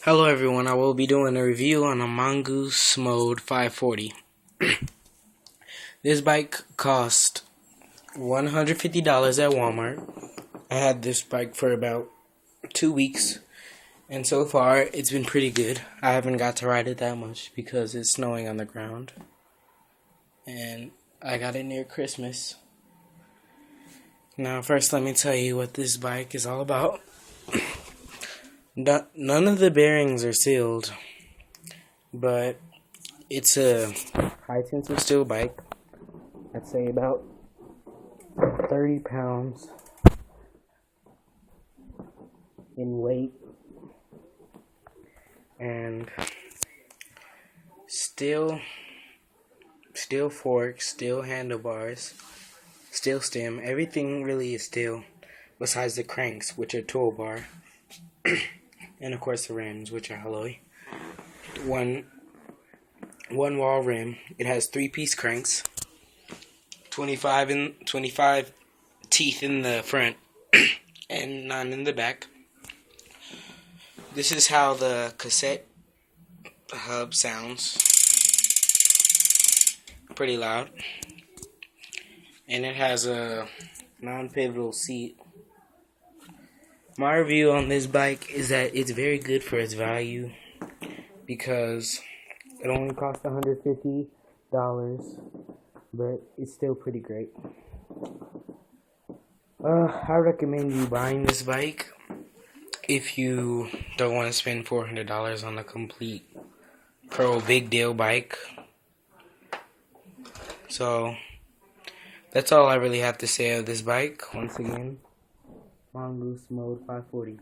Hello everyone, I will be doing a review on a Mongoose Mode 540. This bike cost $150 at Walmart. I had this bike for about 2 weeks, and so far it's been pretty good. I haven't got to ride it that much because it's snowing on the ground, and I got it near Christmas. Now first let me tell you what this bike is all about. None of the bearings are sealed, but it's a high tensile steel bike. I'd say about 30 pounds in weight, and steel forks, steel handlebars, steel stem. Everything really is steel, besides the cranks, which are toolbar. And of course the rims, which are alloy. One wall rim. It has 3-piece cranks, 25 teeth in the front, and 9 in the back. This is how the cassette hub sounds. Pretty loud. And it has a non-pivotal seat. My review on this bike is that it's very good for its value because it only costs $150, but it's still pretty great. I recommend you buying this bike if you don't want to spend $400 on a complete pro big deal bike. So that's all I really have to say of this bike. Once again, Mongoose Mode 540.